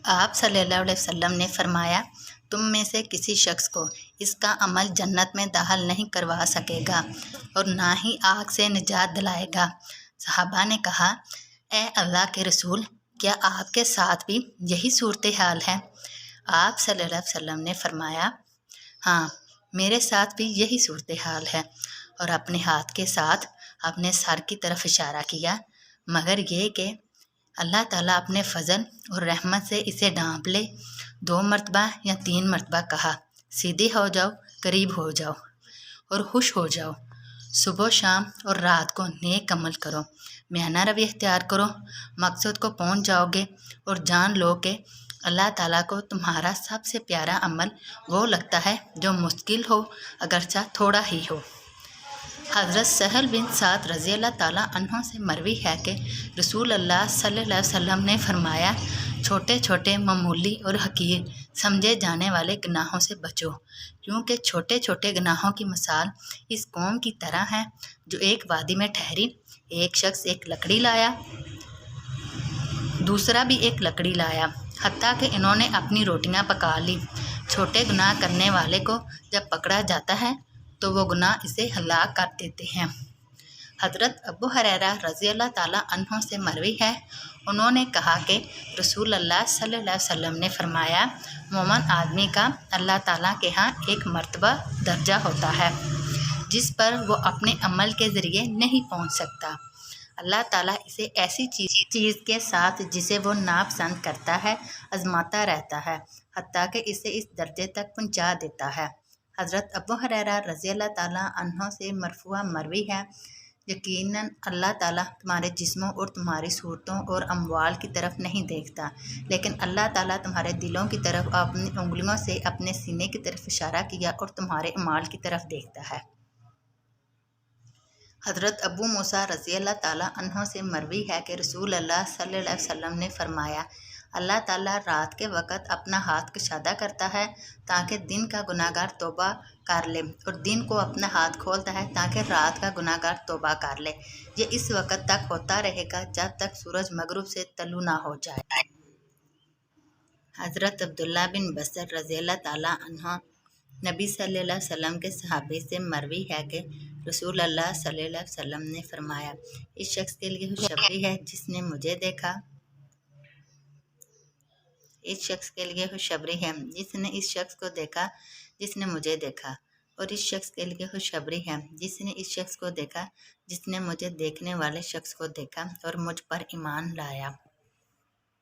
آپ صلی اللہ علیہ وسلم نے فرمایا، تم میں سے کسی شخص کو اس کا عمل جنت میں داخل نہیں کروا سکے گا اور نہ ہی آگ سے نجات دلائے گا۔ صحابہ نے کہا، اے اللہ کے رسول، کیا آپ کے ساتھ بھی یہی صورتحال ہے؟ آپ صلی اللہ علیہ وسلم نے فرمایا، ہاں، میرے ساتھ بھی یہی صورتحال ہے، اور اپنے ہاتھ کے ساتھ اپنے سر کی طرف اشارہ کیا، مگر یہ کہ اللہ تعالیٰ اپنے فضل اور رحمت سے اسے ڈھانپ لے۔ 2 مرتبہ یا 3 مرتبہ کہا، سیدھے ہو جاؤ، قریب ہو جاؤ اور خوش ہو جاؤ۔ صبح شام اور رات کو نیک عمل کرو، میانہ روی اختیار کرو، مقصد کو پہنچ جاؤ گے، اور جان لو کہ اللہ تعالیٰ کو تمہارا سب سے پیارا عمل وہ لگتا ہے جو مشکل ہو، اگرچہ تھوڑا ہی ہو۔ حضرت سہل بن سعد رضی اللہ تعالیٰ عنہ سے مروی ہے کہ رسول اللہ صلی اللہ علیہ وسلم نے فرمایا، چھوٹے چھوٹے معمولی اور حقیر سمجھے جانے والے گناہوں سے بچو، کیونکہ چھوٹے چھوٹے گناہوں کی مثال اس قوم کی طرح ہے جو ایک وادی میں ٹھہری۔ ایک شخص ایک لکڑی لایا، دوسرا بھی ایک لکڑی لایا، حتیٰ کہ انہوں نے اپنی روٹیاں پکا لی۔ چھوٹے گناہ کرنے والے کو جب پکڑا جاتا ہے تو وہ گناہ اسے ہلاک کر دیتے ہیں۔ حضرت ابو ہریرہ رضی اللہ تعالیٰ عنہ سے مروی ہے، انہوں نے کہا کہ رسول اللہ صلی اللہ علیہ وسلم نے فرمایا، مومن آدمی کا اللہ تعالیٰ کے ہاں ایک مرتبہ درجہ ہوتا ہے جس پر وہ اپنے عمل کے ذریعے نہیں پہنچ سکتا۔ اللہ تعالیٰ اسے ایسی چیز کے ساتھ جسے وہ ناپسند کرتا ہے آزماتا رہتا ہے، حتیٰ کہ اسے اس درجے تک پہنچا دیتا ہے۔ حضرت ابو ہریرہ رضی اللہ تعالیٰ عنہ سے مرفوع مروی ہے، یقیناً اللہ تعالیٰ تمہارے جسموں اور تمہاری صورتوں اور اموال کی طرف نہیں دیکھتا، لیکن اللہ تعالیٰ تمہارے دلوں کی طرف اپنی انگلیوں سے اپنے سینے کی طرف اشارہ کیا اور تمہارے اعمال کی طرف دیکھتا ہے۔ حضرت ابو موسیٰ رضی اللہ تعالیٰ عنہ سے مروی ہے کہ رسول اللہ صلی اللہ علیہ وسلم نے فرمایا، اللہ تعالیٰ رات کے وقت اپنا ہاتھ کشادہ کرتا ہے تاکہ دن کا گناہگار توبہ کر لے، اور دن کو اپنا ہاتھ کھولتا ہے تاکہ رات کا گناہگار توبہ کر لے۔ یہ اس وقت تک ہوتا رہے گا جب تک سورج مغرب سے طلوع نہ ہو جائے۔ حضرت عبداللہ بن بصر رضی اللہ تعالیٰ عنہ نبی صلی اللہ علیہ وسلم کے صحابی سے مروی ہے کہ رسول اللہ صلی اللہ علیہ وسلم نے فرمایا، اس شخص کے لیے خوشخبری ہے جس نے مجھے دیکھا، اس شخص کے لیے خوشخبری ہے جس نے اس شخص کو دیکھا جس نے مجھے دیکھا، اور اس شخص کے لیے خوشخبری ہے جس نے اس شخص کو دیکھا جس نے مجھے دیکھنے والے شخص کو دیکھا اور مجھ پر ایمان لایا۔